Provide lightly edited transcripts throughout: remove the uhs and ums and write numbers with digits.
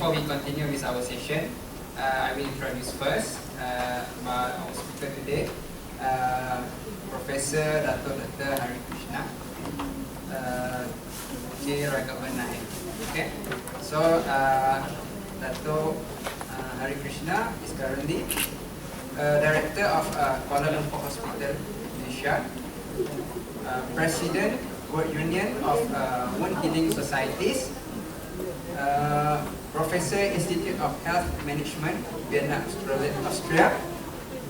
before we continue with our session, I will introduce first our speaker today, Professor Dr. Hari Krishna, Okay, so Dr. Hari Krishna is currently Director of Kuala Lumpur Hospital, Malaysia, President World Union of Wound Healing Societies, Professor Institute of Health Management, Vienna, Austria,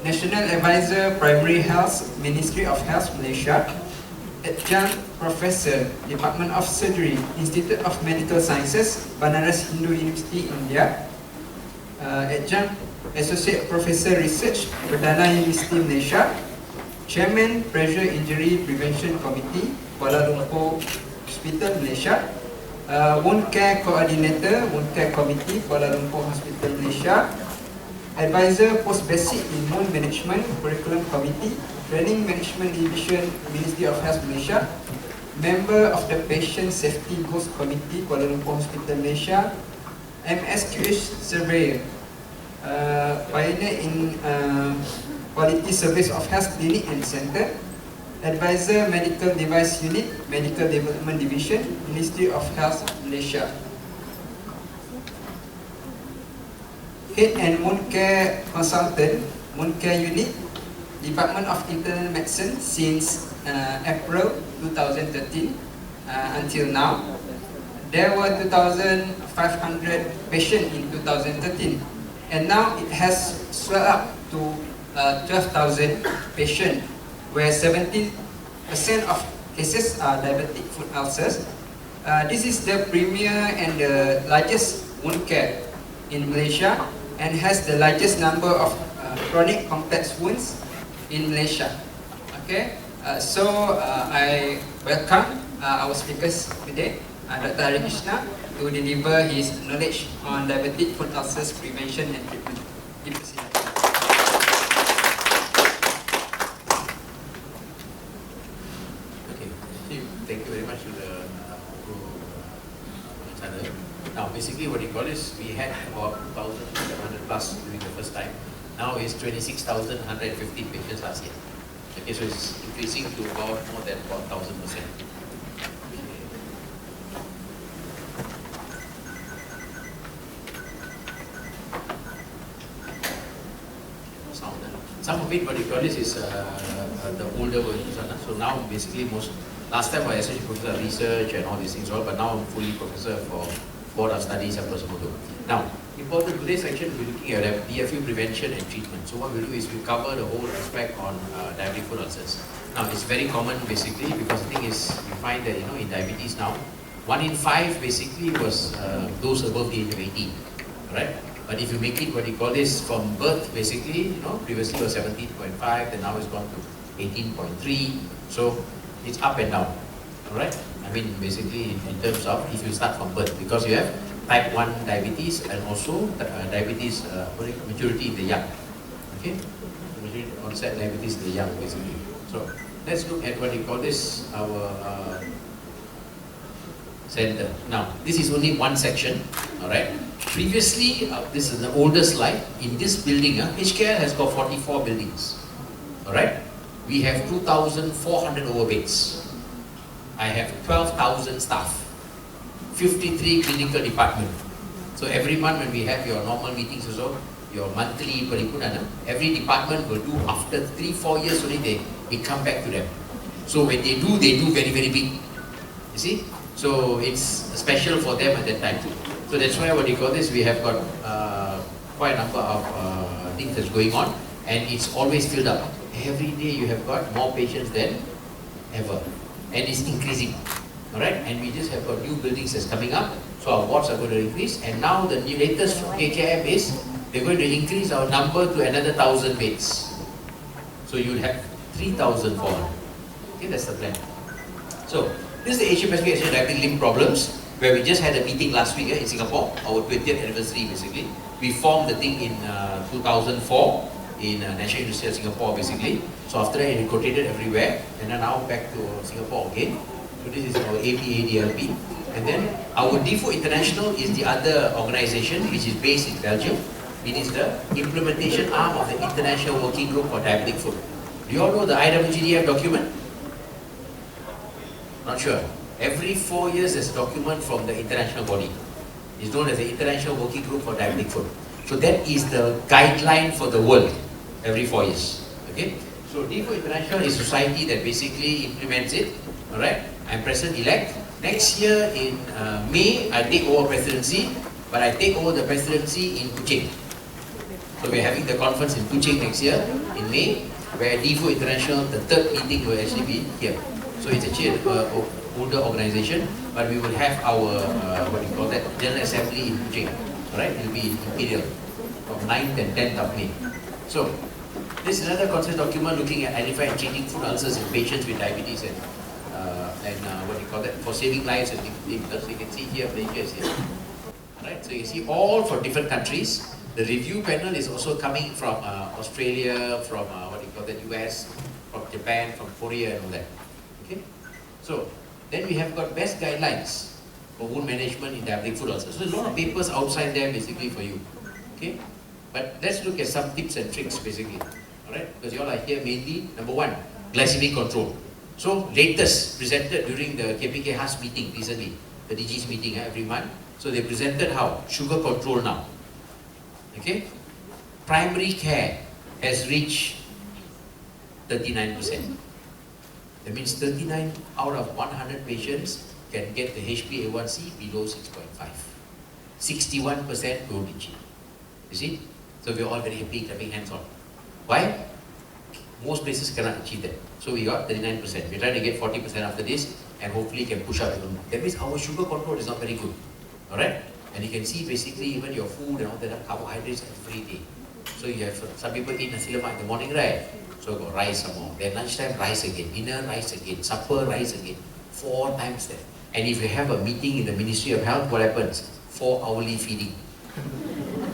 National Advisor Primary Health, Ministry of Health, Malaysia, Adjunct Professor, Department of Surgery, Institute of Medical Sciences, Banaras Hindu University, India, Adjunct Associate Professor Research, Perdana University, Malaysia, Chairman Pressure Injury Prevention Committee, Kuala Lumpur Hospital, Malaysia, Wound Care Coordinator, Wound Care Committee, Kuala Lumpur Hospital, Malaysia, Advisor Post Basic in Wound Management Curriculum Committee, Training Management Division, Ministry of Health, Malaysia, Member of the Patient Safety Goals Committee, Kuala Lumpur Hospital, Malaysia, MSQH Surveyor, Pioneer in Quality Service of Health Clinic and Center, Advisor Medical Device Unit, Medical Development Division, Ministry of Health, Malaysia. Head and Wound Care Consultant, Wound Care Unit, Department of Internal Medicine since April 2013 until now. There were 2,500 patients in 2013, and now it has swelled up to 12,000 patients, where 70% of cases are diabetic foot ulcers. This is the premier and the largest wound care in Malaysia, and has the largest number of chronic complex wounds in Malaysia. Okay, so I welcome our speakers today, Dr. Hari Krishna, to deliver his knowledge on diabetic foot ulcers prevention and treatment. Thank you very much to the channel. Now, basically, what you call is we had about 2,700 plus during the first time. Now it's 26,150 patients last year. Okay, so it's increasing to about more than about 1,000%. Some of it, what you call this, is the older versions. So now, basically, last time I was associate professor of research and all these things, but now I'm fully professor for Board of Studies and Personal. Now, important today's section, we're looking at DFU prevention and treatment. So what we do is we cover the whole aspect on diabetic foot ulcers. Now, it's very common basically because the thing is, we find that in diabetes now, 1 in 5 basically was those above the age of 18, right? But if you make it what you call this from birth, basically, previously was 17.5, then now it's gone to 18.3. So it's up and down, all right? I mean, basically in terms of if you start from birth, because you have type 1 diabetes and also diabetes maturity in the young. Okay, onset diabetes in the young, basically. So let's look at what you call this, our center. Now, this is only one section, all right? Previously, this is the older slide. In this building, HKL has got 44 buildings, all right? We have 2,400 overbeds. I have 12,000 staff, 53 clinical departments. So every month when we have your normal meetings also, your monthly paripurna, every department will do after 3-4 years only we come back to them. So when they do very, very big. You see? So it's special for them at that time. So that's why what you call this, we have got quite a number of things that's going on, and it's always filled up. Every day you have got more patients than ever, and it's increasing, all right? And we just have got new buildings that's coming up, so our wards are going to increase. And now the new latest from HIM is we're going to increase our number to another 1,000 beds. So you'll have 3,400. Okay, that's the plan. So this is the Asia Pacific Diabetic Limb Problems, where we just had a meeting last week in Singapore, our 20th anniversary basically. We formed the thing in 2004 in National University of Singapore basically. So after that it rotated everywhere, and then now back to Singapore again. So this is our APADLP. And then our DFO International is the other organization which is based in Belgium. It is the implementation arm of the International Working Group for Diabetic Food. Do you all know the IWGDF document? Not sure. Every 4 years there's a document from the international body. It's known as the International Working Group for Diabetic Food. So that is the guideline for the world every 4 years. Okay? So DFO International is a society that basically implements it. Alright? I'm President-elect. Next year in May, I take over presidency, but I take over the presidency in Kuching. So we're having the conference in Kuching next year, in May, where DFO International, the third meeting will actually be here. So it's actually an older organization, but we will have our, General Assembly in Kuching. Alright, it will be in Imperial, from 9th and 10th of May. So, this is another concept document looking at identifying and treating food ulcers in patients with diabetes and for saving lives and things. So you can see here, Malaysia is here. Right, so you see all for different countries. The review panel is also coming from Australia, from US, from Japan, from Korea and all that. Okay? So, then we have got best guidelines for wound management in diabetic foot ulcers. So there's a lot of papers outside there basically for you. Okay? But let's look at some tips and tricks basically. Alright? Because you all are here mainly, number one, glycemic control. So latest presented during the KPK Haas meeting recently, the DG's meeting every month. So they presented how? Sugar control now. Okay? Primary care has reached 39%. That means 39 out of 100 patients can get the HbA1c below 6.5. 61% don't reach it. You see? So we're all very happy, clapping hands on. Why? Most places cannot achieve that. So we got 39%. We're trying to get 40% after this and hopefully can push up even more. That means our sugar control is not very good. Alright? And you can see basically even your food and all that are carbohydrates every day. So you have some people eat nasi lemak in the morning, right? So got rice some more. Then lunchtime rice again, dinner rice again, supper rice again. 4 times that. And if you have a meeting in the Ministry of Health, what happens? 4 hourly feeding.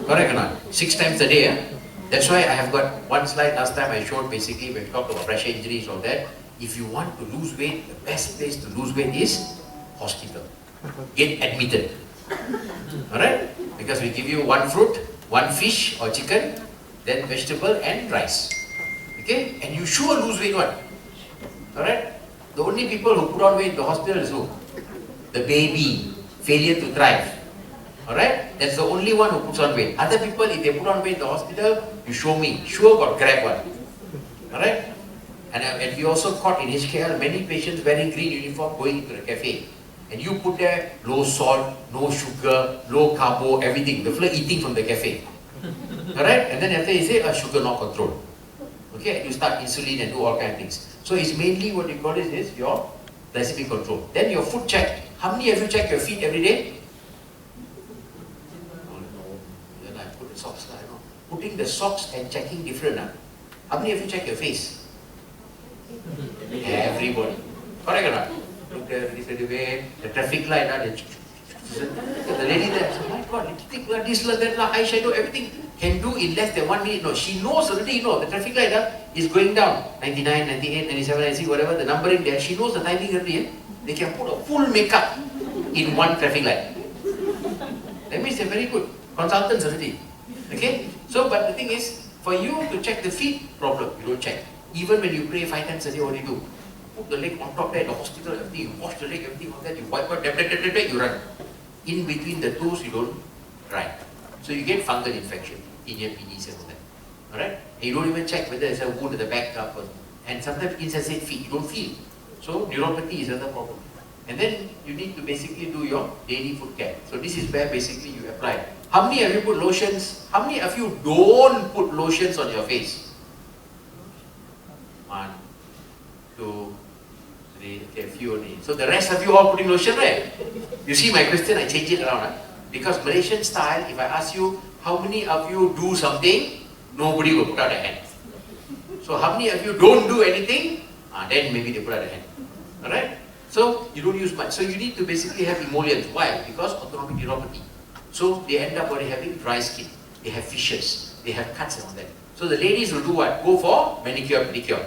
Correct or not? 6 times a day. Eh? That's why I have got one slide last time I showed basically when we talked about pressure injuries or that. If you want to lose weight, the best place to lose weight is hospital. Get admitted. Alright? Because we give you 1 fruit, 1 fish or chicken, then vegetable and rice. Okay? And you sure lose weight what? Alright? The only people who put on weight in the hospital is who? The baby. Failure to thrive. Alright? That's the only one who puts on weight. Other people, if they put on weight in the hospital, you show me. Sure got grab one. Alright? And we also caught in HKL many patients wearing green uniform going into the cafe. And you put there low salt, no sugar, low carbo, everything. The fellow eating from the cafe. Alright? And then after you say, sugar not controlled. Okay? And you start insulin and do all kinds of things. So it's mainly what you call it is your glycemic control. Then your foot check. How many have you checked your feet every day? Then I put the socks. Putting the socks and checking different. How many have you checked your face? Everybody. Correct or not? Look there, the traffic light, the lady there, oh my God, lipstick, this, that, eyeshadow, everything can do in less than 1 minute. No, she knows already, the traffic light is going down. 99, 98, 97, 96, whatever, the numbering there, she knows the timing already. They can put a full makeup in one traffic light. That means they're very good. Consultants already. Okay? So, but the thing is, for you to check the feet, problem, you don't check. Even when you pray 5 times a day, what do you do? Put the leg on top there, the hospital, everything, you wash the leg, everything on that, you wipe out, you run. In between the toes, you don't dry. So you get fungal infection in your PDs and all that. Alright? And you don't even check whether there's a wound at the back up. And sometimes insensate feet, you don't feel. So neuropathy is another problem. And then you need to basically do your daily foot care. So this is where basically you apply. How many of you put lotions? How many of you don't put lotions on your face? 1, 2, 3, okay, a few only. So the rest of you all putting lotion, right? You see my question, I change it around. Because Malaysian style, if I ask you, how many of you do something, nobody will put out a hand. So how many of you don't do anything? Then maybe they put out a hand. Alright? So you don't use much. So you need to basically have emollients. Why? Because autonomic neuropathy. So they end up already having dry skin. They have fissures. They have cuts and all that. So the ladies will do what? Go for manicure, pedicure.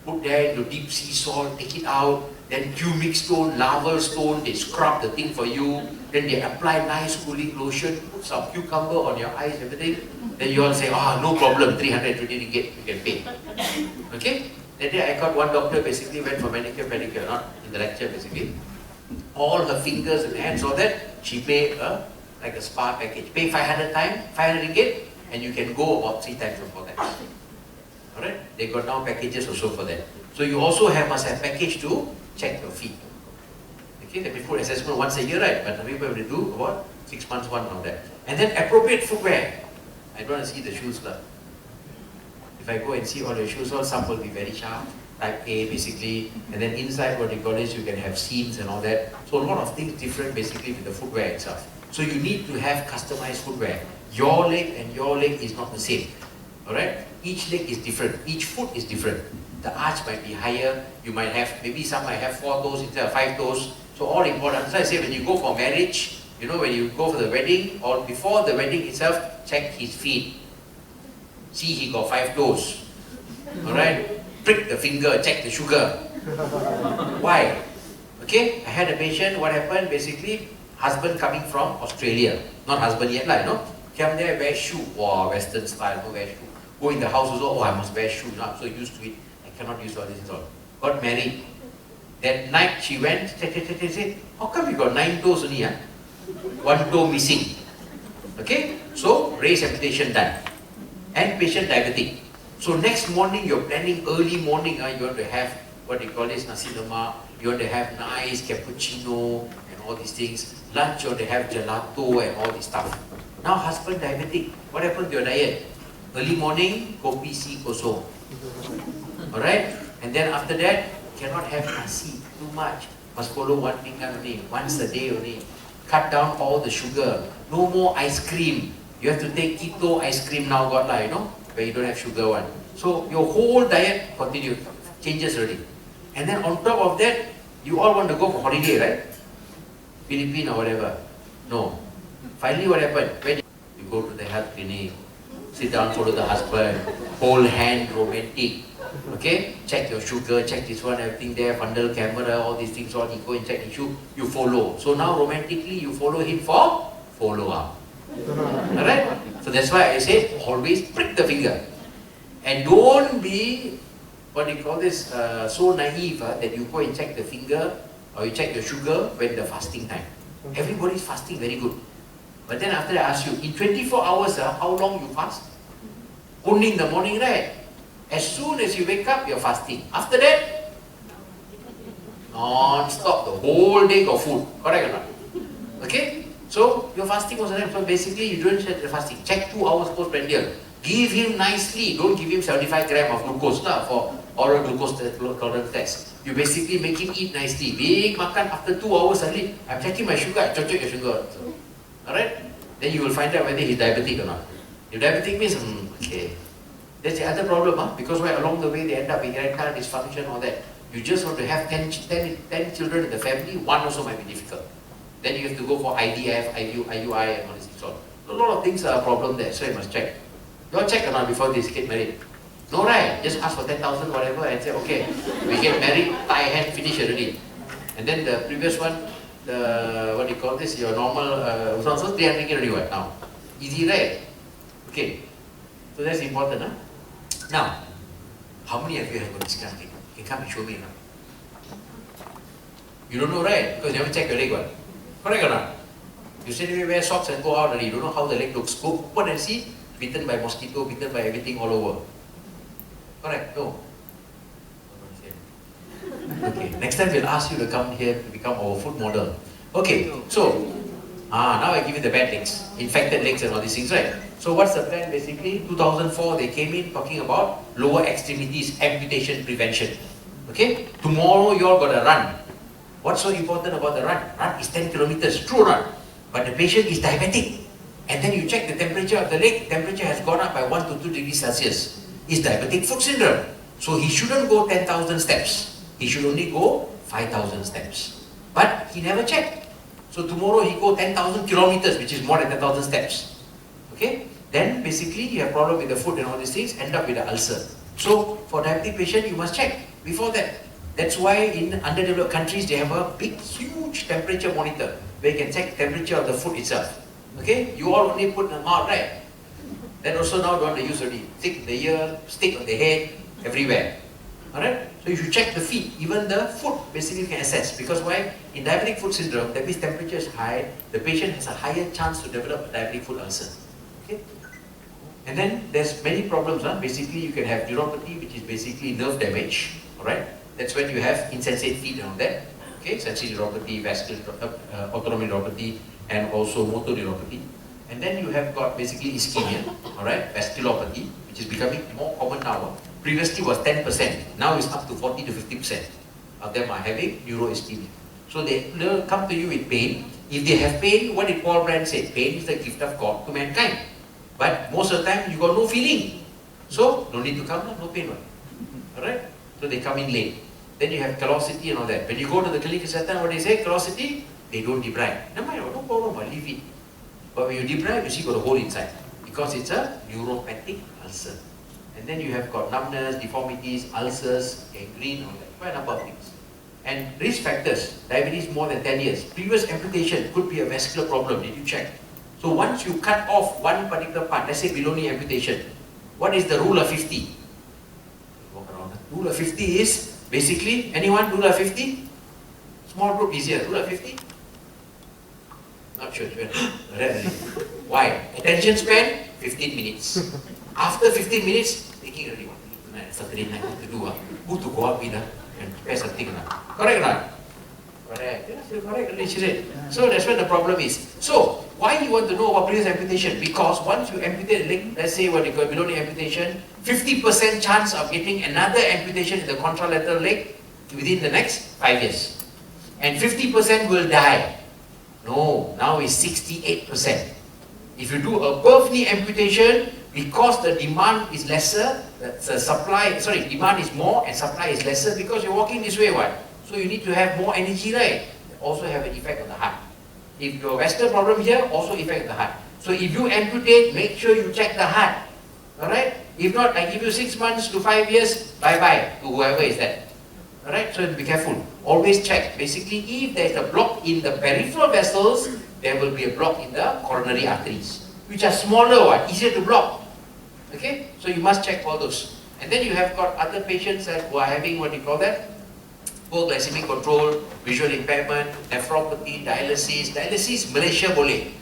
Put there into deep sea salt, take it out, then cumic stone, lava stone, they scrub the thing for you, then they apply nice cooling lotion, put some cucumber on your eyes, everything. Then you all say, ah, no problem, 320 ringgit, you can pay. Okay? That day I got one doctor basically went for manicure, pedicure, not in the lecture basically. All her fingers and hands, all that, she paid like a spa package. Pay 500 ringgit, and you can go about 3 times before that. Alright? They got now packages also for that. So you also must have package to check your feet. Okay, let me put assessment once a year, right? But some people will do about 6 months, one on that. And then appropriate footwear. I don't want to see the shoes lah. If I go and see all the shoes, some will be very sharp, type A basically, and then inside what they call is you can have seams and all that. So a lot of things different basically with the footwear itself. So you need to have customized footwear. Your leg and your leg is not the same. Alright? Each leg is different. Each foot is different. The arch might be higher. You might have, maybe some might have 4 toes instead of 5 toes. So all important. So I say when you go for marriage, you know, when you go for the wedding or before the wedding itself, check his feet. See, he got 5 toes. Alright? Prick the finger, check the sugar. Why? Okay? I had a patient, what happened? Basically, husband coming from Australia. Not husband yet, you know. Come there, wear shoe. Wow, Western style, no wear shoe. Go in the house also, oh, I must wear shoe. Now I'm so used to it. I cannot use all this and all. Got married. That night she went, said, how come you got 9 toes only, huh? 1 toe missing. Okay? So, raise amputation done. And patient diabetic. So next morning, you're planning early morning, you want to have what they call this nasi lemak, you want to have nice cappuccino and all these things. Lunch, you want to have gelato and all this stuff. Now husband diabetic, what happened to your diet? Early morning, kopi si kosong. Alright? And then after that, cannot have nasi, too much. Must follow one pinggan only, once a day only. Cut down all the sugar. No more ice cream. You have to take keto ice cream now got lah, you know, where you don't have sugar one. So your whole diet continue, changes already. And then on top of that, you all want to go for holiday, right? Philippines or whatever. No. Finally what happened? When you go to the health clinic, sit down, follow the husband, hold hand, romantic. Okay? Check your sugar, check this one, everything there, bundle camera, all these things, all you go and check the issue, you follow. So now romantically you follow him for follow-up. Alright? So that's why I say always prick the finger. And don't be, what they call this, so naive that you go and check the finger or you check your sugar when the fasting time. Everybody's fasting very good. But then after I ask you, in 24 hours, how long you fast? Only in the morning, right? As soon as you wake up, you're fasting. After that, non-stop, the whole day got food. Correct or not? Okay? So, you're fasting most of the time. So basically, you don't check the fasting. Check 2 hours postprandial. Give him nicely. Don't give him 75 grams of glucose for oral glucose tolerance test. You basically make him eat nicely. Big makan after 2 hours suddenly, I'm checking my sugar, I check your sugar. So, alright? Then you will find out whether he's diabetic or not. If diabetic means, okay. That's the other problem, because why along the way they end up with erectile dysfunction or that. You just want to have 10 children in the family, one also might be difficult. Then you have to go for IDF, IUI and all this. So a lot of things are a problem there, so you must check. You all check or not before this get married? No, right? Just ask for 10,000 whatever and say, okay, we get married, tie hand, finish already. And then the previous one, what do you call this, your normal, so 300 already what now? Easy, right? Okay. So that's important, huh? Now, how many of you have got this kind of thing? You can come and show me, huh? You don't know, right? Because you haven't checked your leg, what? Correct or not? You say we wear socks and go out already, you don't know how the leg looks. Go open and see, bitten by mosquito, bitten by everything all over. Correct? No. Okay, next time we'll ask you to come here to become our foot model. Okay, so, now I give you the bad legs, infected legs and all these things, right? So what's the plan basically? 2004 they came in talking about lower extremities amputation prevention. Okay, tomorrow you all gotta run. What's so important about the run? Run is 10 kilometers, true run. But the patient is diabetic. And then you check the temperature of the leg, temperature has gone up by 1 to 2 degrees Celsius. It's diabetic foot syndrome. So he shouldn't go 10,000 steps. He should only go 5,000 steps. But he never checked. So tomorrow he go 10,000 kilometers, which is more than 10,000 steps. Okay? Then basically you have problem with the foot and all these things, end up with an ulcer. So for diabetic patient, you must check before that. That's why in underdeveloped countries, they have a big, huge temperature monitor where you can check temperature of the food itself. Okay? You all only put in the mouth, right? That also now don't want to use already. Stick in the ear, stick on the head, everywhere. Alright? So you should check the feet. Even the food basically you can assess. Because why? In diabetic foot syndrome, that means temperature is high, the patient has a higher chance to develop a diabetic foot ulcer. Okay? And then there's many problems. Basically you can have neuropathy, which is basically nerve damage. Alright? That's when you have insensate feet and all that. Okay? Sensory neuropathy, vascular, autonomic neuropathy, and also motor neuropathy. And then you have got basically ischemia, alright, vasculopathy, which is becoming more common now. Previously was 10%, now it's up to 40 to 50% of them are having neuroischemia. So they'll come to you with pain. If they have pain, what did Paul Brand say? Pain is the gift of God to mankind. But most of the time, you got no feeling. So, no need to come, no pain. Alright? So they come in late. Then you have callosity and all that. When you go to the clinic, what they say? Callosity, they don't debride. No problem, I'll leave it. But when you debride, you see got a hole inside. Because it's a neuropathic ulcer. And then you have got numbness, deformities, ulcers, gangrene, all that. Quite a number of things. And risk factors, diabetes more than 10 years. Previous amputation could be a vascular problem. Did you check? So once you cut off one particular part, let's say below knee amputation, what is the rule of 50? Walk around. Rule of 50 is basically, anyone rule of 50? Small group easier. Rule of 50? Not sure. Why? Attention span, 15 minutes. After 15 minutes, thinking already, what Saturday night, what to do? Who to go out with and prepare something? Correct or not? Correct. Yes, correct. So that's what the problem is. So, why you want to know about previous amputation? Because once you amputate a leg, let's say what you call below knee amputation, 50% chance of getting another amputation in the contralateral leg within the next 5 years. And 50% will die. No, now it's 68%. If you do above knee amputation, because the demand is lesser, the demand is more and supply is lesser because you're walking this way, what? So you need to have more energy, right? Also have an effect on the heart. If your vascular problem here, also affect the heart. So if you amputate, make sure you check the heart. Alright? If not, I give you 6 months to 5 years, bye-bye to whoever is that. Alright? So be careful. Always check. Basically, if there is a block in the peripheral vessels, there will be a block in the coronary arteries, which are smaller, easier to block. Okay? So you must check all those. And then you have got other patients who are having what you call that? Poor glycemic control, visual impairment, nephropathy, dialysis. Dialysis, Malaysia boleh.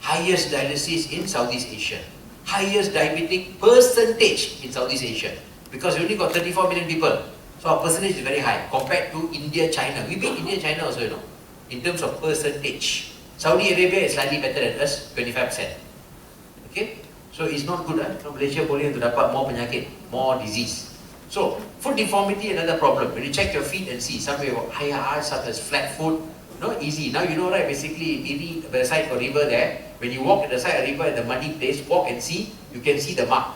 Highest dialysis in Southeast Asia. Highest diabetic percentage in Southeast Asia. Because we only got 34 million people. So our percentage is very high compared to India, China. We beat India, China also, you know, in terms of percentage. Saudi Arabia is slightly better than us, 25%. Okay? So it's not good. Malaysia boleh untuk dapat more penyakit, more disease. So, foot deformity, another problem. When you check your feet and see, some have higher arch, such as flat foot, not easy. Now you know, right, basically, maybe by the side of the river there, when you walk at the side of the river at the muddy place, walk and see, you can see the mark.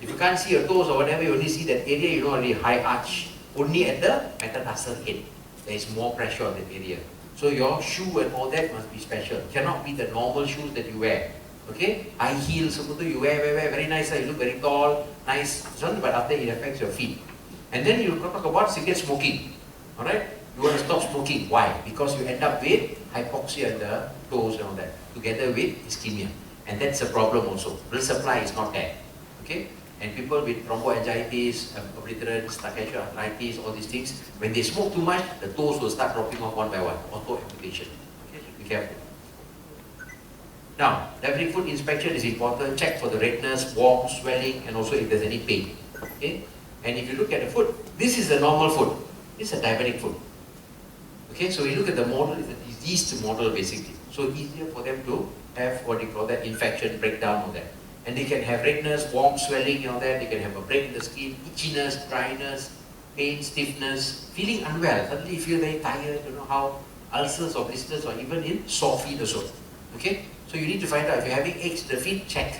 If you can't see your toes or whatever, you only see that area, you know, only high arch. Only at the metatarsal head, there is more pressure on that area. So your shoe and all that must be special. Cannot be the normal shoes that you wear. Okay, high heels, you wear very nice, you look very tall, nice, but after it affects your feet. And then you talk about cigarette smoking. Alright, you want to stop smoking. Why? Because you end up with hypoxia in the toes and all that, together with ischemia. And that's a problem also. Blood supply is not there. Okay, and people with thromboangiitis, obliterans, stachystic arthritis, all these things, when they smoke too much, the toes will start dropping off one by one. Auto amputation. Okay, so be careful. Now, diabetic foot inspection is important. Check for the redness, warm, swelling, and also if there's any pain. Okay? And if you look at the foot, this is the normal foot. This is a diabetic foot. Okay, so you look at the model, it's a diseased model basically. So easier for them to have what you call that infection, breakdown, all that. And they can have redness, warm, swelling, all that. They can have a break in the skin, itchiness, dryness, pain, stiffness, feeling unwell. Suddenly you feel very tired, you know how ulcers or blisters or even in sore feet also. Okay? So you need to find out if you're having aches in the feet, check.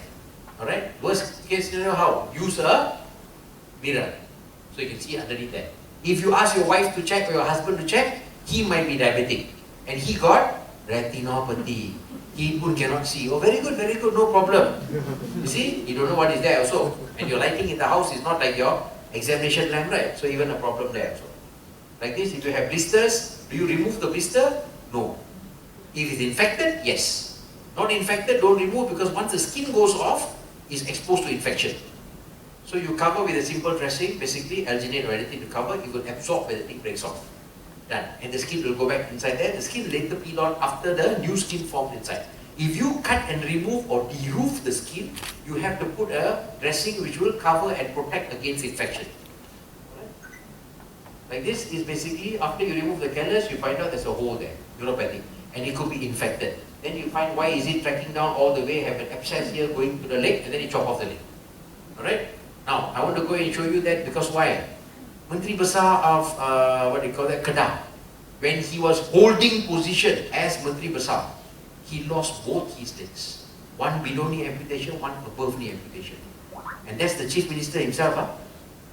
Alright? Worst case scenario, how? Use a mirror. So you can see underneath there. If you ask your wife to check or your husband to check, he might be diabetic. And he got retinopathy. He cannot see. Oh, very good, no problem. You see? You don't know what is there also. And your lighting in the house is not like your examination lamp, right? So even a problem there. So, like this, if you have blisters, do you remove the blister? No. If it's infected, yes. Not infected, don't remove, because once the skin goes off, it's exposed to infection. So you cover with a simple dressing, basically alginate or anything to cover, it will absorb when the thing breaks off. Done. And the skin will go back inside there. The skin later peel on after the new skin formed inside. If you cut and remove or de-roof the skin, you have to put a dressing which will cover and protect against infection. Like this is basically, after you remove the callus, you find out there's a hole there, neuropathic, and it could be infected. Then you find why is it tracking down all the way, have an abscess here going to the leg, and then you chop off the leg. Alright? Now, I want to go and show you that because why? Menteri Besar of, what do you call that, Kedah, when he was holding position as Menteri Besar, he lost both his legs. One below knee amputation, one above knee amputation. And that's the Chief Minister himself.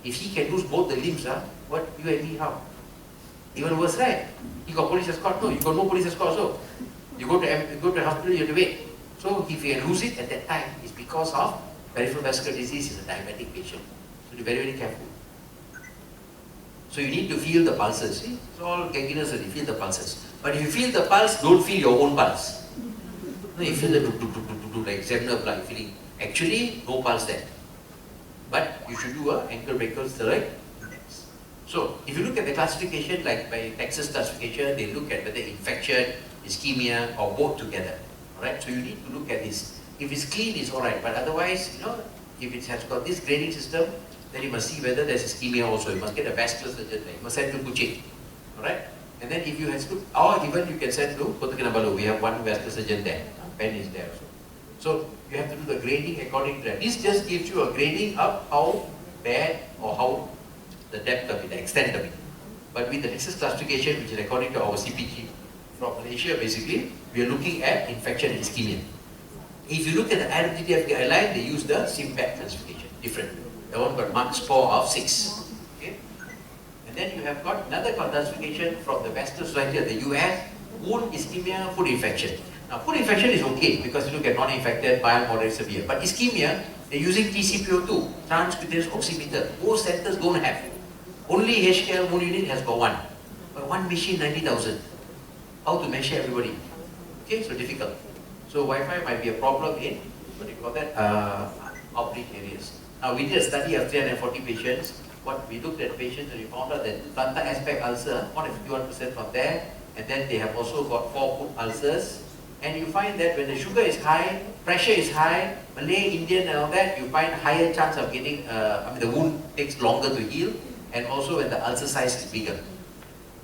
If he can lose both the limbs, what you and me, how? Even worse, right? You got police escort? No, you got no police escort also. You go to hospital, you have to wait. So if you can lose it at that time, it's because of peripheral vascular disease in a diabetic patient. So be very, very careful. So you need to feel the pulses. See? It's all gangrenous and you feel the pulses. But if you feel the pulse, don't feel your own pulse. No, you feel the like Zemner blood feeling. Actually, no pulse there. But you should do an ankle breaker steroid index. So if you look at the classification, like by Texas classification, they look at whether infection, ischemia, or both together. Alright, so you need to look at this. If it's clean, it's alright. But otherwise, if it has got this grading system, then you must see whether there's ischemia also. You must get a vascular surgeon there. You must send to Kuching. Alright? And then if you have to, or even you can send to Kota Kinabalu. We have one vascular surgeon there. Pen is there also. So you have to do the grading according to that. This just gives you a grading of how bad or how the depth of it, the extent of it. But with the Nexus classification, which is according to our CPG from Malaysia, basically, we are looking at infection and ischemia. If you look at the IWTF guideline, they use the SIMPAC classification, different. That one got mark score of 6. Okay? And then you have got another classification from the Vascular Society of the US, wound ischemia, foot infection. Now, foot infection is okay because you look at non-infected, mild, moderate, severe. But ischemia, they're using TCPO2, transcutaneous oximeter. Most centers don't have. Only HKL wound unit has got one. But one machine, 90,000. How to measure everybody? Okay, so difficult. So Wi-Fi might be a problem in, what do you call that, oblique areas. Now, we did a study of 340 patients. What we looked at patients and we found out that plantar aspect ulcer, more than 51% from there. And then they have also got 4 foot ulcers. And you find that when the sugar is high, pressure is high, Malay, Indian and all that, you find higher chance of getting, the wound takes longer to heal, and also when the ulcer size is bigger.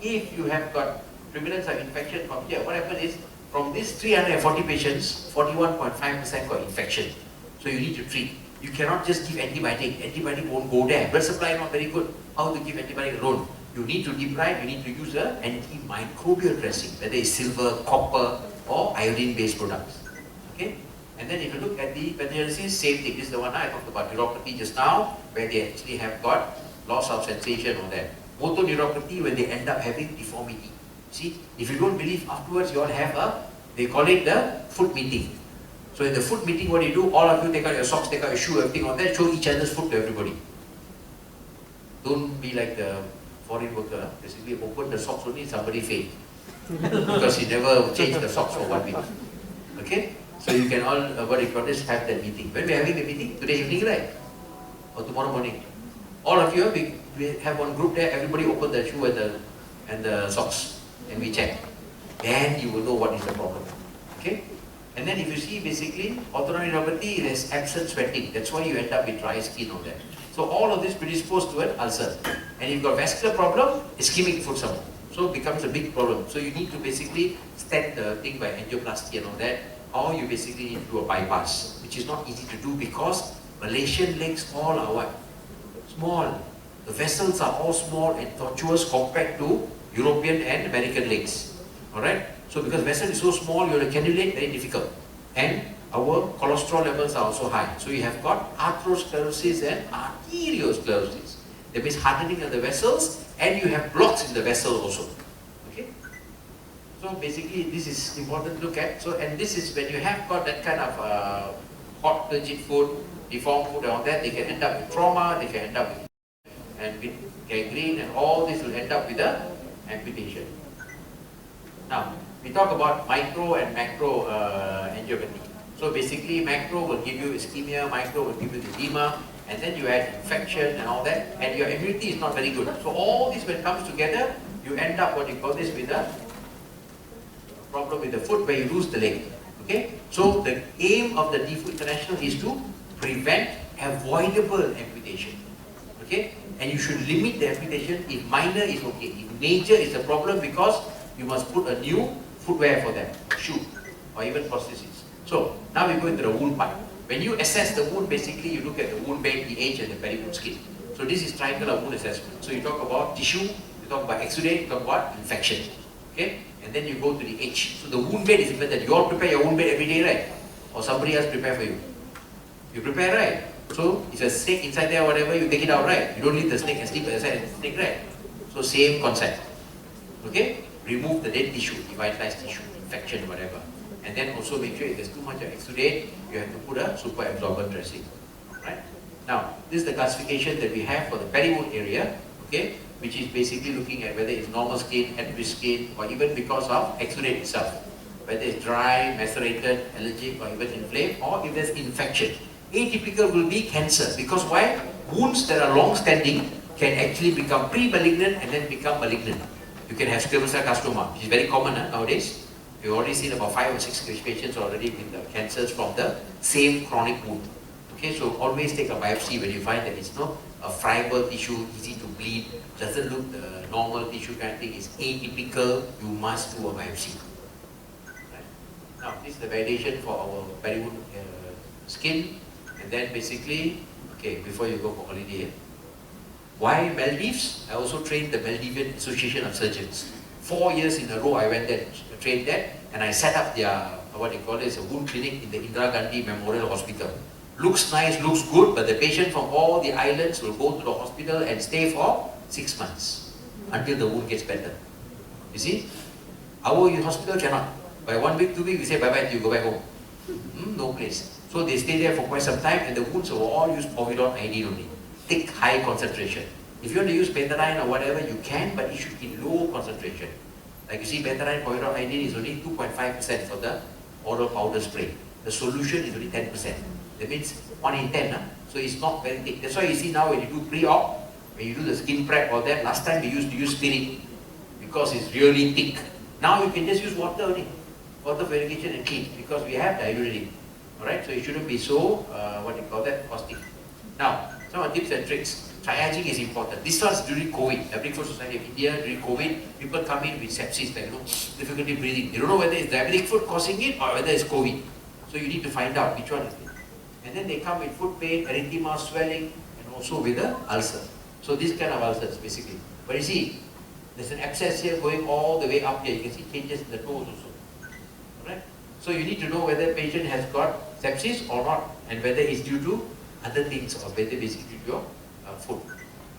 If you have got prevalence of infection from here, what happens is, from these 340 patients, 41.5% got infection. So you need to treat. You cannot just give antibiotic. Antibiotic won't go there. Blood supply not very good. How to give antibiotic alone? You need to debride, you need to use an antimicrobial dressing, whether it's silver, copper, or iodine-based products. Okay? And then if you look at the pathogenesis, same thing. This is the one I talked about, neuropathy just now, where they actually have got loss of sensation on that. Motor neuropathy, when they end up having deformity. See, if you don't believe afterwards, you all have they call it the foot meeting. So in the foot meeting, what do you do? All of you take out your socks, take out your shoe, everything on that, show each other's foot to everybody. Don't be like the foreign worker. Basically, open the socks only, somebody faint. Because he never changed the socks for 1 week. Okay? So you can all, what do you call this, have that meeting. When we are having the meeting? Today evening, right? Or tomorrow morning? All of you, we have one group there, everybody open the shoe and the socks. And we check. Then you will know what is the problem. Okay? And then if you see basically, autonomic neuropathy, there's absent sweating. That's why you end up with dry skin on that. So all of this predisposed to an ulcer. And if you've got vascular problem, ischemic foot some. So it becomes a big problem. So you need to basically stent the thing by angioplasty and all that. Or you basically need to do a bypass, which is not easy to do because Malaysian legs all are what? Small. The vessels are all small and tortuous compared to European and American legs. Alright? So because vessel is so small, you have to cannulate, very difficult. And our cholesterol levels are also high. So you have got atherosclerosis and arteriosclerosis. That means hardening of the vessels, and you have blocks in the vessel also. Okay? So basically this is important to look at. So, and this is when you have got that kind of hot, turgid foot, deformed foot and all that, they can end up with trauma, they can end up with and with gangrene, and all this will end up with a amputation. Now, we talk about micro and macro angiopathy. So basically, macro will give you ischemia, micro will give you edema, and then you add infection and all that, and your immunity is not very good. So all this when it comes together, you end up what you call this with a problem with the foot where you lose the leg. Okay? So the aim of the DFU International is to prevent avoidable amputation. Okay? And you should limit the amputation. If minor is okay. If major is a problem, because you must put a new footwear for them, shoe, or even prosthesis. So now we go into the wound part. When you assess the wound, basically you look at the wound bed, the age, and the periwound skin. So this is triangular wound assessment. So you talk about tissue, you talk about exudate, you talk about infection. Okay? And then you go to the age. So the wound bed is important. You all prepare your wound bed every day, right? Or somebody else prepare for you. You prepare, right? So if there's a snake inside there, whatever, you take it out, right? You don't leave the snake and sleep aside the snake, right? So same concept. Okay? Remove the dead tissue, devitalized tissue, infection, whatever. And then also make sure if there's too much of exudate, you have to put a super absorbent dressing. Right? Now, this is the classification that we have for the periwound area, okay? Which is basically looking at whether it's normal skin, at-risk skin, or even because of exudate itself. Whether it's dry, macerated, allergic, or even inflamed, or if there's infection. Atypical will be cancer, because why? Wounds that are long-standing can actually become pre-malignant and then become malignant. You can have squamous cell carcinoma, which is very common nowadays. We've already seen about 5 or 6 patients already with the cancers from the same chronic wound. Okay, so always take a biopsy when you find that it's not a friable tissue, easy to bleed, doesn't look the normal tissue kind of thing, is atypical, you must do a biopsy. Right. Now, this is the validation for our periwound skin, and then basically, okay, before you go for holiday, why Maldives? I also trained the Maldivian Association of Surgeons. 4 years in a row I went there, trained there, and I set up their, what they call it, a wound clinic in the Indira Gandhi Memorial Hospital. Looks nice, looks good, but the patient from all the islands will go to the hospital and stay for 6 months until the wound gets better. You see? Our hospital cannot. By 1 week, 2 weeks, we say bye-bye to you, go back home. No place. So they stay there for quite some time, and the wounds will all use povidone iodine only. Thick, high concentration. If you want to use betadine or whatever, you can, but it should be low concentration. Like you see, betadine povidone iodine is only 2.5% for the oral powder spray. The solution is only 10%. That means 1 in 10. So it's not very thick. That's why you see now when you do pre-op, when you do the skin prep or that, last time we used to use spirit because it's really thick. Now you can just use water only. Water for irrigation and clean, because we have diuretic. Alright, so it shouldn't be so, what you call that, caustic. Now, some tips and tricks. Triaging is important. This was during COVID. The Diabetic Foot Society of India, during COVID, people come in with sepsis, like, difficulty breathing. They don't know whether it's diabetic foot causing it or whether it's COVID. So you need to find out which one is it. And then they come with foot pain, erythema, swelling, and also with an ulcer. So these kind of ulcers, basically. But you see, there's an abscess here going all the way up here. You can see changes in the toes also. Alright? So you need to know whether the patient has got sepsis or not, and whether it's due to other things or whether basically due to your foot,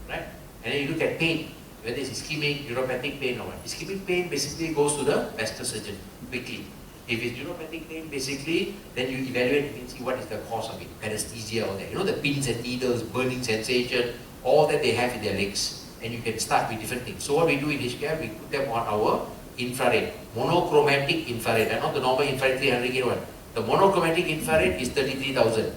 right? And then you look at pain, whether it's ischemic, neuropathic pain or what. Ischemic pain basically goes to the vascular surgeon quickly. If it's neuropathic pain, basically, then you evaluate and see what is the cause of it. Paresthesia or that. You know, the pins and needles, burning sensation, all that they have in their legs. And you can start with different things. So what we do in HCare, we put them on our infrared, monochromatic infrared, and not the normal infrared 300K one. The monochromatic infrared is 33,000.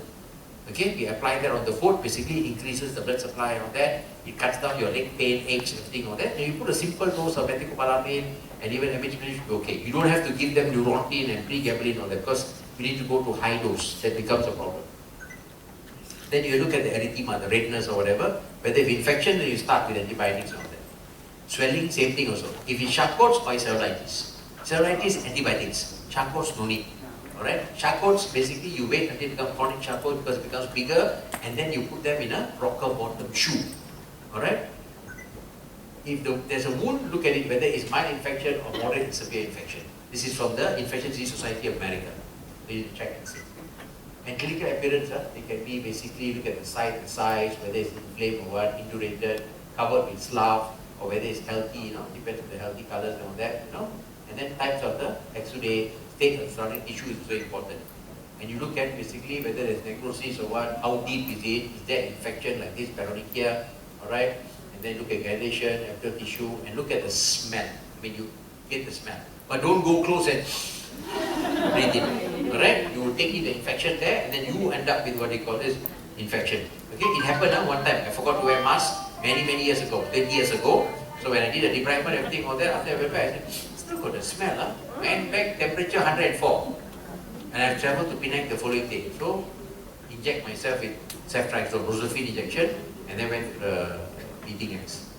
Okay, we apply that on the foot, basically increases the blood supply on that, it cuts down your leg pain, aches, everything on that, and you put a simple dose of methylcobalamin and even amitriptyline should be okay. You don't have to give them neurontin and pregabalin on that, because you need to go to high dose, that becomes a problem. Then you look at the erythema, the redness or whatever, whether if infection, then you start with antibiotics on that. Swelling, same thing also. If it's Charcot's or cellulitis. Cellulitis, antibiotics. Charcot's, no need. Alright, Charcot's, basically you wait until it becomes chronic Charcot because it becomes bigger, and then you put them in a rocker bottom shoe. Alright? If there's a wound, look at it whether it's mild infection or moderate and severe infection. This is from the Infectious Disease Society of America. So you need to check and see. And clinical appearance, it can be basically look at the size, whether it's inflamed or what, indurated, covered with slough, or whether it's healthy, depends on the healthy colors and all that, And then types of the exudate, state of surrounding tissue is very important. And you look at basically whether there's necrosis or what, how deep is it, is there infection like this, paronychia, alright? and then look at granulation, epithelial tissue, and look at the smell. I mean, you get the smell. But don't go close and breathe in. Alright? You will take in the infection there, and then you end up with what they call this infection. Okay? It happened one time. I forgot to wear mask many years ago, 20 years ago. So when I did a debridement, everything all that, after I went back, I said, still got the smell. Went back, temperature 104. And I traveled to Penang the following day. So, inject myself with ceftriaxone, rosuvastatin injection, and then went to the bleeding X.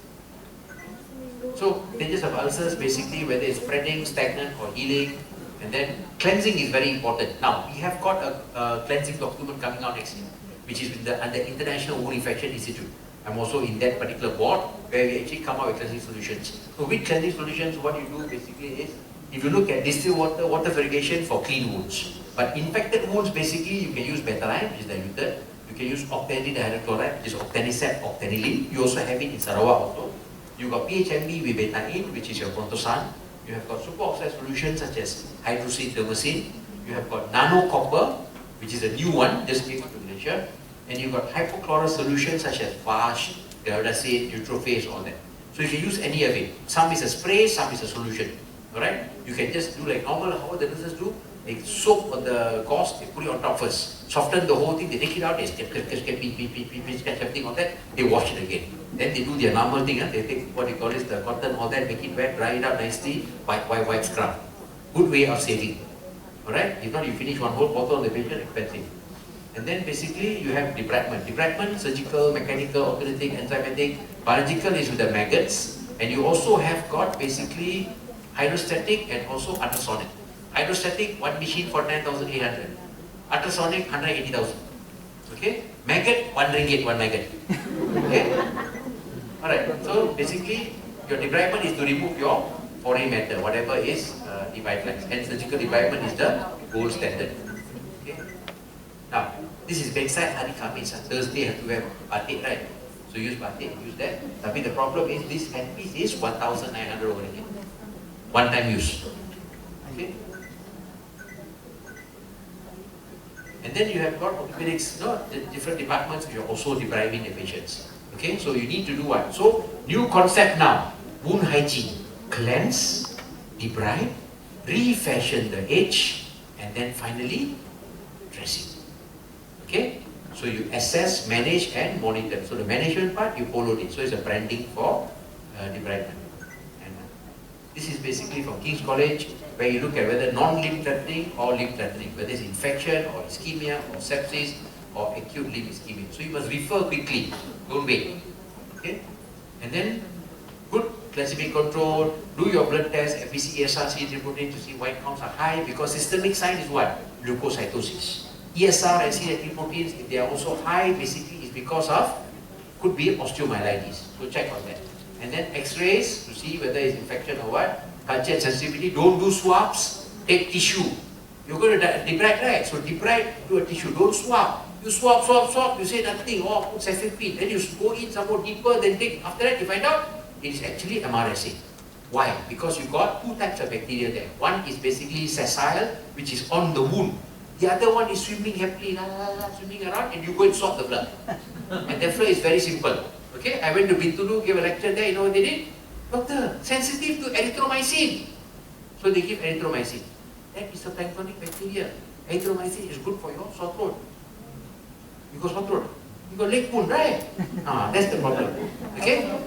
So, stages of ulcers, basically whether it's spreading, stagnant or healing, and then cleansing is very important. Now, we have got a cleansing document coming out next year, which is with the International Wound Infection Institute. I'm also in that particular board where we actually come out with cleansing solutions. So with cleansing solutions, what you do basically is, if you look at distilled water fertigation for clean wounds. But infected wounds, basically, you can use betaline, which is diluted. You can use octane dihydrochloride, which is octanicet, octanilin. You also have it in Sarawak also. You got PHMB with betaine, which is your Pontosan. You have got superoxide solutions such as hydroxyl thermosin. You have got nano copper, which is a new one, just came to Malaysia. And you've got hypochlorous solutions such as Vash, Galidacid, Neutrophase, all that. So you can use any of it. Some is a spray, some is a solution. Alright? You can just do like normal, how the nurses do. They soak on the gauze, they put it on top first. Soften the whole thing, they take it out, they catch everything on that, they wash it again. Then they do their normal thing, they take what they call is the cotton, all that, make it wet, dry it up nicely, wipe scrub. Good way of saving. Alright? If not, you finish one whole bottle on the patient, expensive. And then basically you have debridement. Debridement, surgical, mechanical, orthodontic, enzymatic. Biological is with the maggots. And you also have got basically hydrostatic and also ultrasonic. Hydrostatic, one machine for 9,800. Ultrasonic, 180,000. Okay? Maggot, 1 ringgit, one maggot. Okay? Alright, so basically your debridement is to remove your foreign matter, whatever is debridement. And surgical debridement is the gold standard. Okay? Now, this is bedside hari Khamis. Thursday have to wear batik, right? So use batik, use that. Tapi the problem is this handpiece is 1,900 ringgit. One time use. Okay? And then you have got orthopedics, the different departments which are also debribing the patients. Okay, so you need to do what? So, new concept now, wound hygiene. Cleanse, debride, refashion the edge, and then finally, dressing. Okay, so you assess, manage and monitor. So the management part, you follow it. So it's a branding for debridement. And this is basically from King's College, where you look at whether non-limb threatening or limb threatening, whether it's infection or ischemia or sepsis or acute limb ischemia. So you must refer quickly, don't wait. Okay? And then, good glycemic control, do your blood test, FBC, ESR, C-reprotein to see white counts are high, because systemic sign is what? Leukocytosis. ESR and C-reactive proteins, if they are also high, basically is because of, could be osteomyelitis. So check on that. And then X-rays to see whether it's infection or what. Culture sensitivity, don't do swabs, take tissue. You're going to debride, right? So debride, do a tissue, don't swab. You swab, you say nothing, put cefepime. Then you go in some more deeper, then take, after that you find out, it is actually MRSA. Why? Because you got two types of bacteria there. One is basically sessile, which is on the wound. The other one is swimming happily, swimming around, and you go and swab the blood. And therefore it's very simple. Okay, I went to Bintulu, gave a lecture there, you know what they did? Doctor, sensitive to erythromycin. So they give erythromycin. That is a planktonic bacteria. Erythromycin is good for your sore throat. You got sore throat. You got leg wound, right? That's the problem. Okay?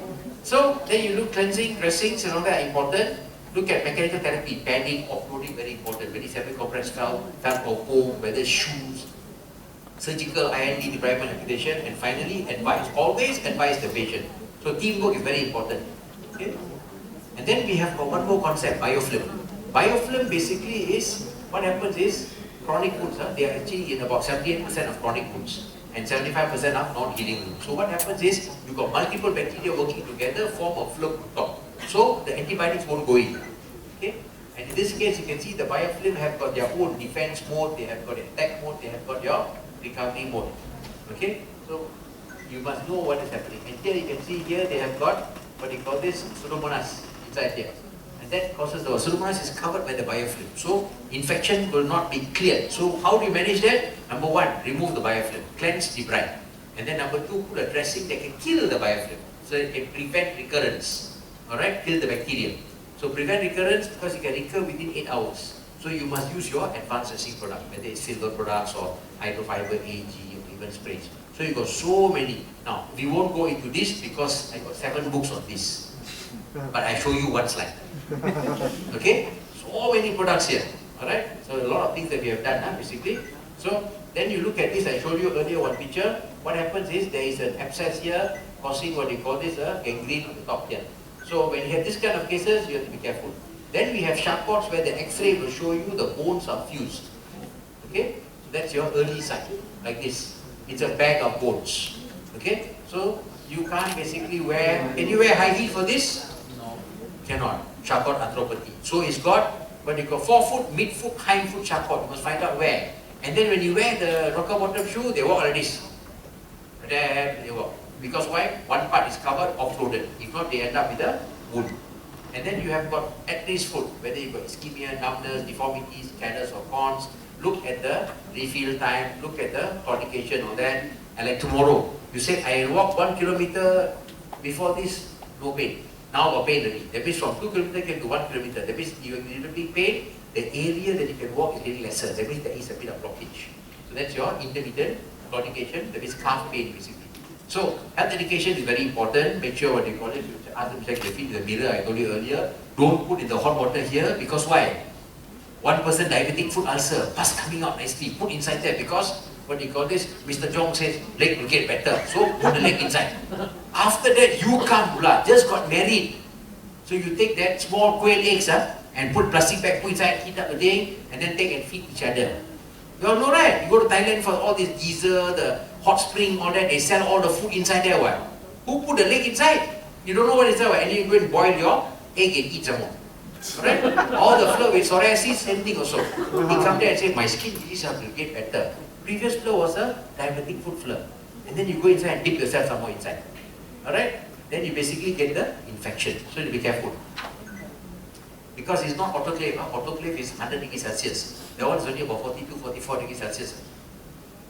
So then you look cleansing, dressings and all that are important. Look at mechanical therapy, padding, offloading, very important. Whether it's semi-compressed skull, fat or foam, whether shoes, surgical IND debridement amputation, and finally advise. Always advise the patient. So teamwork is very important. Okay? And then we have one more concept, biofilm. Biofilm basically is, what happens is, chronic wounds, they are actually in about 78% of chronic wounds and 75% of non-healing wounds. So what happens is, you've got multiple bacteria working together, form a film on top. So the antibiotics won't go in. Okay? And in this case, you can see the biofilm have got their own defense mode, they have got attack mode, they have got your recovery mode. Okay? So you must know what is happening. And here you can see here they have got what they call this Pseudomonas inside here. And that causes the Pseudomonas is covered by the biofilm. So infection will not be cleared. So how do you manage that? Number one, remove the biofilm. Cleanse, debride. And then number 2, put a dressing that can kill the biofilm. So it can prevent recurrence. Alright, kill the bacteria. So prevent recurrence because it can recur within 8 hours. So you must use your advanced dressing product, whether it's silver products or hydrofiber AG or even sprays. So you got so many. Now, we won't go into this because I got 7 books on this. But I show you one slide. Okay? So many products here. Alright? So a lot of things that we have done, basically. So then you look at this, I showed you earlier one picture. What happens is there is an abscess here causing what they call this a gangrene on the top here. So when you have this kind of cases, you have to be careful. Then we have Charcot's where the X-ray will show you the bones are fused. Okay? So that's your early sign, like this. It's a bag of bones. Okay? So you can't basically wear, can you wear high heel for this? No. Cannot. Charcot arthropathy. So it's got what you call forefoot, midfoot, hindfoot Charcot. You must find out where. And then when you wear the rocker bottom shoe, they walk like this. Then they walk. Because why? One part is covered, offloaded. If not, they end up with a wound. And then you have got at-risk foot, whether you've got ischemia, numbness, deformities, callus or corns. Look at the refill time, look at the claudication or that. And like tomorrow, you said, I walk 1 kilometer before this, no pain. Now got pain already. That means from 2 kilometers came to 1 kilometer. That means you have a little bit pain, the area that you can walk is little lesser. That means there is a bit of blockage. So that's your intermittent claudication, that means calf pain basically. So health education is very important. Make sure what you call it, you ask them to check the feet in the mirror, I told you earlier. Don't put in the hot water here because why? One person diabetic foot ulcer, pus coming out nicely, put inside there because what you call this, Mr. Jong says, leg will get better. So put the leg inside. After that, you come, pula, just got married. So you take that small quail eggs and put plastic bag, put inside, heat up the thing, and then take and feed each other. You all know, right? You go to Thailand for all this geyser, the hot spring, all that, they sell all the food inside there, what? Who put the leg inside? You don't know what is inside, what? And you go and boil your egg and eat some more. Right? All the flour with psoriasis, same thing also. He come there and say, my skin will get better. Previous flour was a diabetic foot flour. And then you go inside and dip yourself some more inside. Alright? Then you basically get the infection. So you be careful. Because it's not autoclave. Autoclave is 100 degrees Celsius. That one is only about 42, 44 degrees Celsius.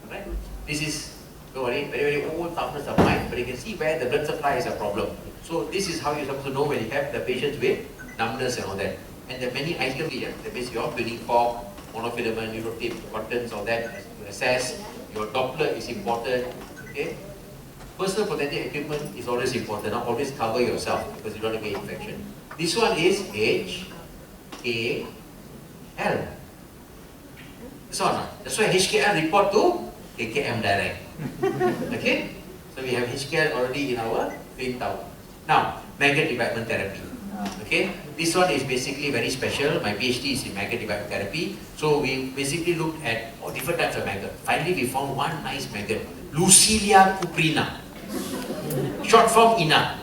Alright? This is, don't worry, very, very old toughness of mind, but you can see where the blood supply is a problem. So this is how you're supposed to know when you have the patients with numbness and all that. And there are many items here. That means your tuning fork, monofilament, neurotape, cottons, all that to assess. Your Doppler is important. Okay? Personal protective equipment is always important. Now always cover yourself because you don't want to get infection. This one is HKL. This one. That's why HKL report to KKM direct. Okay? So we have HKL already in our field tower. Now, maggot debridement therapy. Okay? This one is basically very special. My PhD is in maggot debridement therapy. So we basically looked at all different types of maggot. Finally, we found one nice maggot. Lucilia cuprina. Short form INA.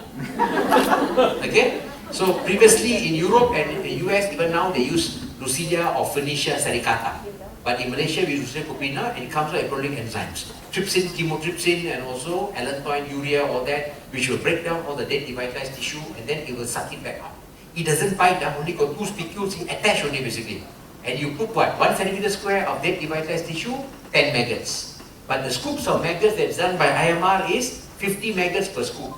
Okay? So previously in Europe and in the US, even now they use Lucilia or Phoenicia sericata. But in Malaysia we use Lucilia cuprina and it comes with protein enzymes. Trypsin, chymotrypsin and also allantoin, urea, all that, which will break down all the dead devitalized tissue and then it will suck it back up. It doesn't bite, only got 2 spicules, it attach only basically. And you put what? 1 centimeter square of dead devitalized tissue, 10 maggots. But the scoops of maggots that's done by IMR is 50 maggots per scoop.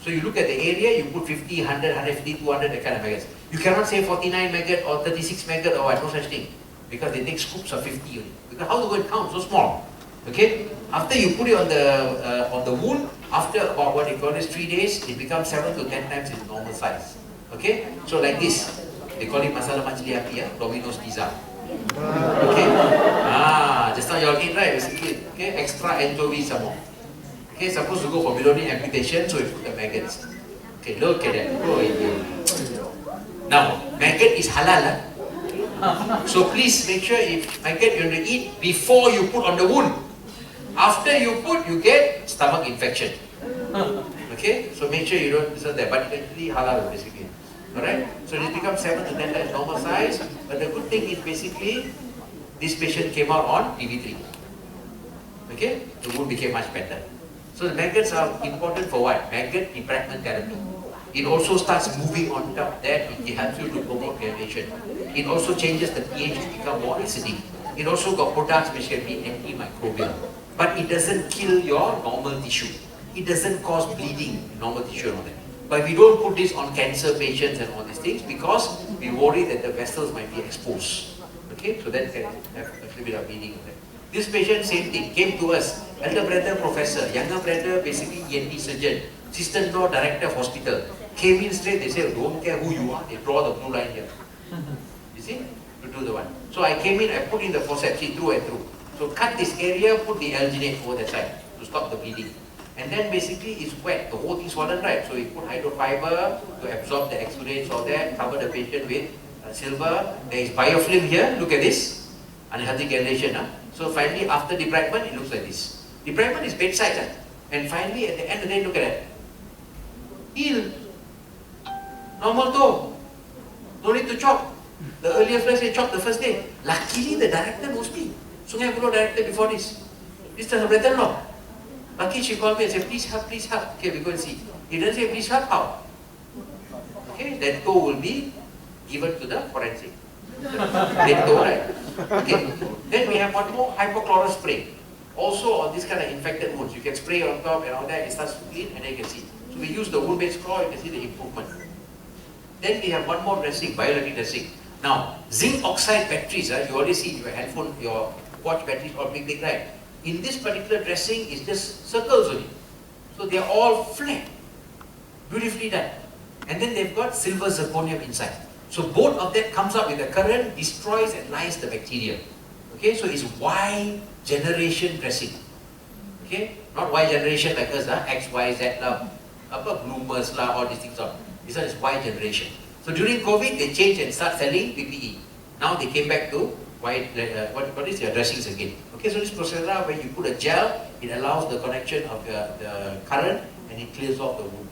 So you look at the area, you put 50, 100, 150, 200, that kind of maggots. You cannot say 49 maggot or 36 maggot or what, no such thing. Because they take scoops of 50 only. Because how to go and count, so small. Okay? After you put it on the wound, after about what you call this 3 days, it becomes 7 to 10 times its normal size. Okay? So like this. They call it masala machli api, Domino's pizza. Okay? Just now you all eat, right? Basically. Okay? Extra anchovies some more. Okay, supposed to go for medullary amputation, so you put the maggots. Okay, look at that. Oh, yeah. Now, maggot is halal. So please make sure if maggot you want to eat before you put on the wound. After you put, you get stomach infection. Okay, so make sure you don't listen that. But it's actually halal basically. Alright? So it becomes 7 to 10 times normal size. But the good thing is basically this patient came out on TV3. Okay? The wound became much better. So the maggots are important for what? Maggot debridement therapy. It also starts moving on top that it helps you to promote granulation. It also changes the pH to become more acidic. It also got products which can be antimicrobial. but it doesn't kill your normal tissue. It doesn't cause bleeding in normal tissue and all that. But we don't put this on cancer patients and all these things because we worry that the vessels might be exposed. Okay, so that can have a little bit of bleeding on that. This patient, same thing, came to us. Elder brother, professor. Younger brother, basically ENT surgeon. Sister-in-law, director of hospital. Came in straight, they said, don't care who you are. They draw the blue line here. You see? To do the one. So I came in, I put in the forceps, see, through and through. So cut this area, put the alginate over the side to stop the bleeding. And then basically it's wet, the whole thing swollen, right? So we put hydrofiber to absorb the exudates or that, cover the patient with silver. There is biofilm here, look at this. Unhealthy granulation. Huh? So finally after debridement, it looks like this. Debridement is bedside. Huh? And finally at the end of the day, look at that. Heal. Normal toe. No need to chop. The earlier flash they chopped the first day. Luckily the director knows me. Sungai Buloh director before this. This is her brother-in-law. Lucky she called me and said, please help, please help. Okay, we go and see. He doesn't say, please help, how? Okay, that toe will be given to the forensic. That toe, right? Okay. Then we have one more hypochlorous spray. Also on this kind of infected wounds. You can spray on top and all that, it starts to clean and then you can see. So we use the wound-based claw, you can see the improvement. Then we have one more dressing, bioelectric dressing. Now, zinc oxide batteries, you already see your handphone, your watch batteries all big, right? In this particular dressing, it's just circles only. So they are all flat. Beautifully done. And then they've got silver zirconium inside. So both of that comes up with the current, destroys and lies the bacteria. Okay, so it's Y generation dressing. Okay, not Y generation like us, X, Y, Z, bloomers, all these things. This one is Y generation. So during COVID, they changed and start selling PPE. Now they came back to what is their dressings again. Okay, so this procedure where you put a gel, it allows the connection of the current and it clears off the wound.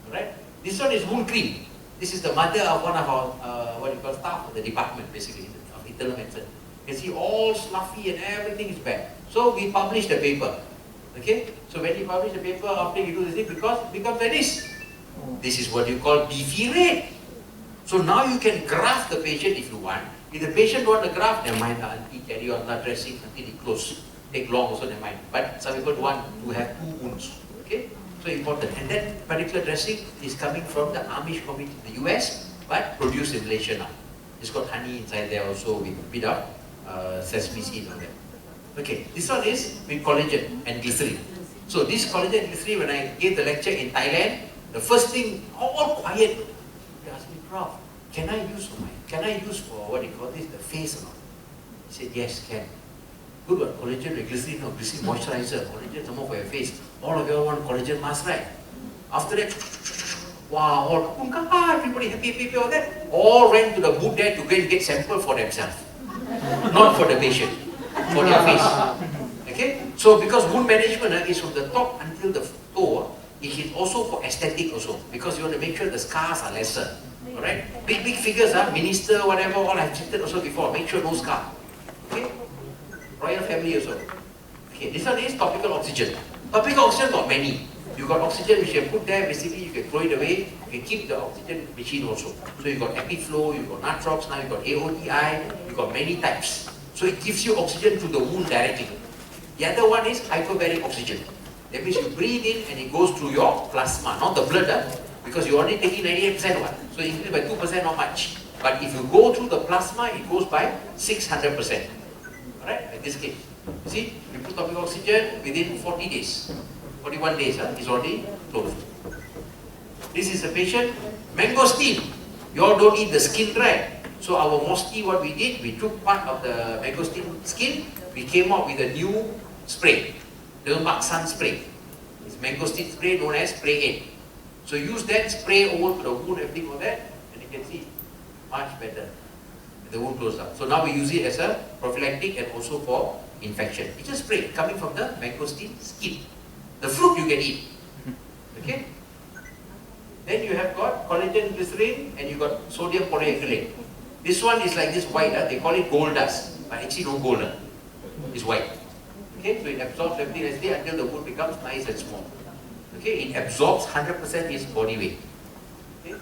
Alright? This one is wound cream. This is the mother of one of our staff of the department basically of internal medicine. You can see all fluffy and everything is bad. So we publish the paper. Okay? So when you publish the paper, after you do this thing, because it becomes like this. This is what you call beefy red. So now you can graft the patient if you want. If the patient don't want to graft, never mind, auntie carry on the dressing until it close. Take long also, never mind. But some people want to have 2 wounds. Okay? So important. And that particular dressing is coming from the Amish community in the US, but produced in Malaysia now. It's got honey inside there also with a bit of sesame seed on that. Okay, this one is with collagen and glycerin. So this collagen and glycerin, when I gave the lecture in Thailand, the first thing, all quiet. They asked me, Prof, can I use for what do you call this, the face or not? He said, yes, can. Good one, collagen with glycerin, no, glycerin moisturizer, collagen some more for your face. All of you want collagen mask, right? After that, wow, all, everybody happy, all that. All ran to the booth there to go and get sample for themselves. Not for the patient, for their face. Okay? So because wound management is from the top until the toe, it is also for aesthetic also. Because you want to make sure the scars are lesser. Alright? Big figures, minister, whatever, all I've treated also before. Make sure no scar. Okay? Royal family also. Okay, this one is topical oxygen. Topical oxygen got many. You got oxygen which you can put there, basically you can throw it away, you can keep the oxygen machine also. So you got Epiflow, you got Natrox, now you got AODI, you got many types. So it gives you oxygen to the wound directly. The other one is hyperbaric oxygen. That means you breathe in and it goes through your plasma, not the blood, because you're only taking 98% one. So you increase by 2%, not much. But if you go through the plasma, it goes by 600%. Alright, in this case. See, you put topical oxygen within 40 days. 41 days, it's already closed. This is a patient, mangosteen. You all don't eat the skin, right? So our mosquito, what we did, we took part of the mangosteen skin, we came out with a new spray, Dermac Sun spray. It's mangosteen spray known as Spray 8. So use that, spray over to the wound, everything like that, and you can see much better. The wound closed up. So now we use it as a prophylactic and also for infection. It's a spray coming from the mangosteen skin. The fruit you can eat. Okay? Then you have got collagen glycerin and you got sodium polyacrylate. This one is like this white, they call it gold dust, but actually no gold, it's white. Okay, so it absorbs everything nicely until the wound becomes nice and small. Okay, it absorbs 100% its body weight. Okay?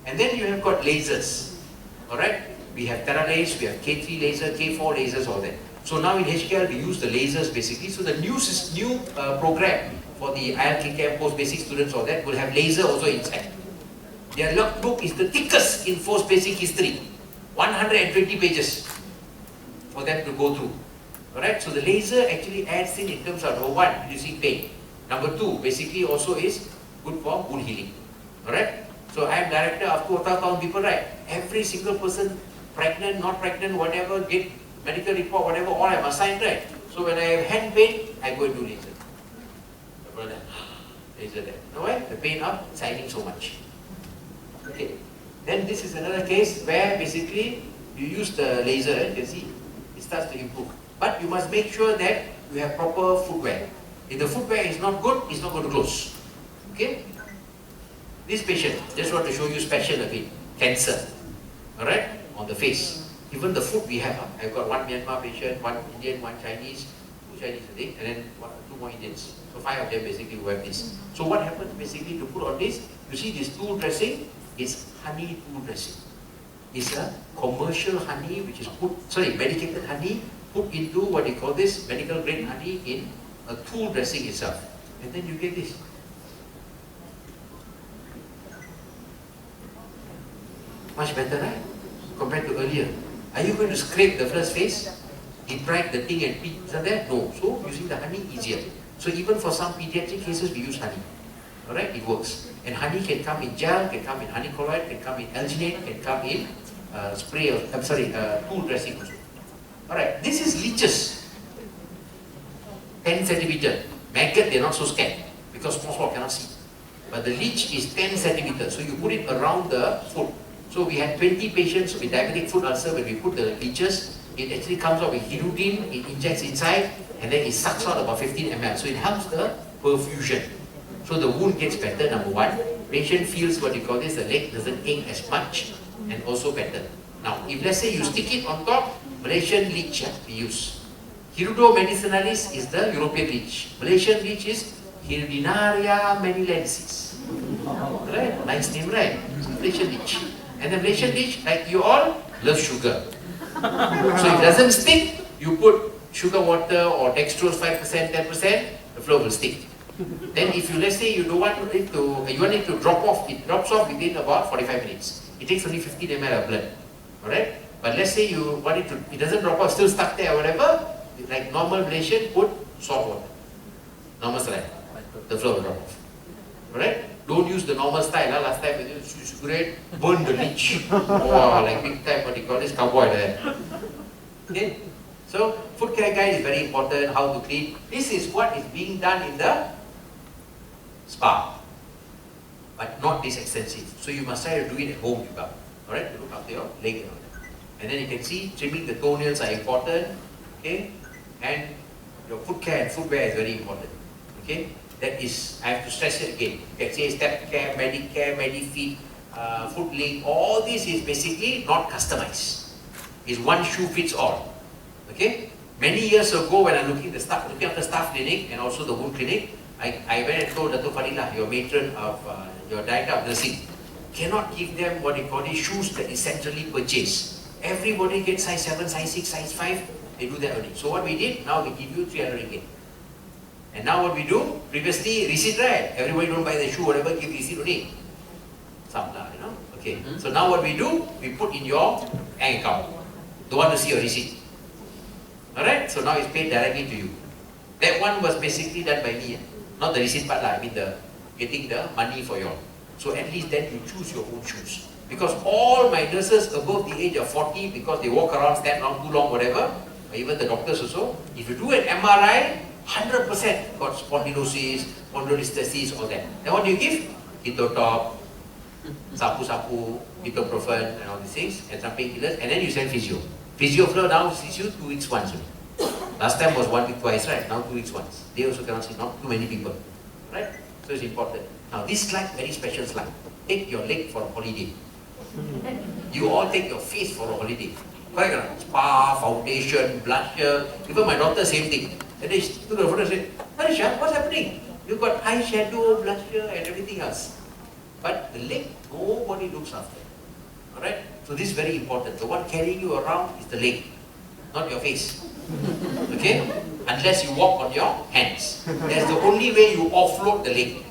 And then you have got lasers. Alright? We have Theralace, we have K3 laser, K4 lasers, all that. So now in HKL we use the lasers basically. So the new program for the ILKKM post basic students or that will have laser also inside. Their logbook is the thickest in post basic history, 120 pages for them to go through. Alright, so the laser actually adds in terms of number one, reducing pain. Number two, basically also is good for wound healing. Alright, so I am director of 2,000 people, right? Every single person, pregnant, not pregnant, whatever, get medical report, whatever, all I am assigned, right? So when I have hand pain, I go and do laser. Laser there. Know why? The pain of signing so much. Okay. Then this is another case where basically you use the laser, you can see it starts to improve. But you must make sure that you have proper footwear. If the footwear is not good, it's not going to close. Okay? This patient, just want to show you special a bit. Cancer. Alright? On the face. Even the foot we have. I've got one Myanmar patient, one Indian, one Chinese, two Chinese I think, and then two more Indians. So 5 of them basically who have this. So what happens basically to put on this, you see this tool dressing is honey tool dressing. It's a commercial honey which is medicated honey put into what they call this medical grade honey in a tool dressing itself. And then you get this. Much better, right? Compared to earlier. Are you going to scrape the first face? Deprive the thing and pee? Is that there? No. So using the honey easier. So even for some pediatric cases we use honey. Alright, it works. And honey can come in gel, can come in honey colloid, can come in alginate, can come in tool dressing also. Alright, this is leeches. 10 centimeter. Maggot, they're not so scared because small cannot see. But the leech is 10 centimeters. So you put it around the foot. So we had 20 patients with diabetic foot ulcer. When we put the leeches, it actually comes out with hirudin, it injects inside, and then it sucks out about 15 ml. So it helps the perfusion. So the wound gets better, number one. Patient feels what you call this, the leg doesn't ache as much, and also better. Now, if let's say you stick it on top, Malaysian leech we use. Hirudo medicinalis is the European leech. Malaysian leech is Hirudinaria manilensis. Right? Nice name, right? Malaysian leech. And the Malaysian leech, like you all, love sugar. So if it doesn't stick, you put sugar water or dextrose 5%, 10%, the flow will stick. Then if you, let's say you don't want it to, you want it to drop off, it drops off within about 45 minutes. It takes only 15 ml of blood. Alright? But let's say you want it to, it doesn't drop off, still stuck there or whatever, like normal Malaysian, put salt water. Normal style. The flow will drop off. Alright? Don't use the normal style. Last time when you use great, burn the leech. Wow, like big time, what you call this, cowboy there. Okay? So, foot care guide is very important, how to clean. This is what is being done in the spa. But not this extensive. So you must try to do it at home, alright? To look after your leg and all that. And then you can see, trimming the toenails are important. Okay? And your foot care and footwear is very important. Okay? That is, I have to stress it again. You can say step care, medifit, foot link, all this is basically not customized. It's one shoe fits all. Okay? Many years ago when I'm looking after staff clinic and also the wound clinic, I went and told Dato' Fadilah, your matron of your director of nursing, cannot give them what they call it, shoes that is centrally purchased. Everybody gets size 7, size 6, size 5, they do that only. So what we did, now we give you 300 ringgit. And now what we do, previously receipt, right? Everybody don't buy the shoe, whatever, give receipt only. Some lah, you know. Okay. So now what we do, we put in your bank account. Don't want to see your receipt. Alright? So now it's paid directly to you. That one was basically done by me. Not the receipt part lah, I mean the getting the money for you all. So at least then you choose your own shoes. Because all my nurses above the age of 40, because they walk around, stand around too long, whatever, or even the doctors also, if you do an MRI, 100% got spondylosis, spondylolisthesis, all that. Then what do you give? Keto top, sapu-sapu, ibuprofen, and all these things, and some painkillers, and then you send physio. Physio flow now sees you 2 weeks once only. Last time was 1 week twice, right? Now 2 weeks once. They also cannot see, not too many people, right? So it's important. Now this slide, very special slide. Take your leg for a holiday. You all take your face for a holiday. Correct or not? Spa, foundation, blusher. Even my daughter, same thing. And they took the photo and said, Harisha, what's happening? You've got eyeshadow, blusher, and everything else. But the leg, nobody looks after. Alright? So this is very important. The one carrying you around is the leg, not your face. Okay? Unless you walk on your hands. That's the only way you offload the leg.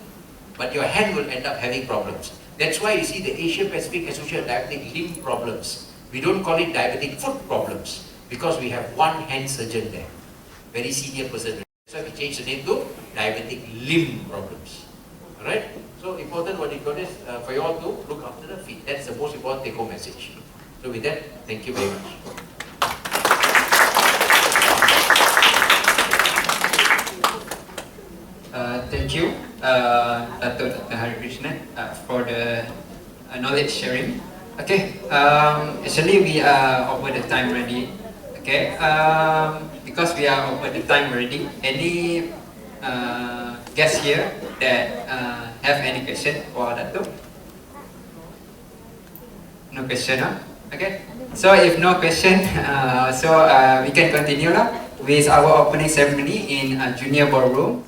But your hand will end up having problems. That's why you see the Asia Pacific Association of Diabetic Limb Problems. We don't call it diabetic foot problems because we have one hand surgeon there. Very senior person. So we changed the name to diabetic limb problems. Alright? So important what you got is for you all to look after the feet. That's the most important take home message. So with that, thank you very much. Thank you, Dr. Hari Krishnan, for the knowledge sharing. Okay, actually we are over the time already. Okay, because we are over the time already, any guests here that have any question for Dato? No question, huh? Okay. So if no question, we can continue with our opening ceremony in Junior Ballroom.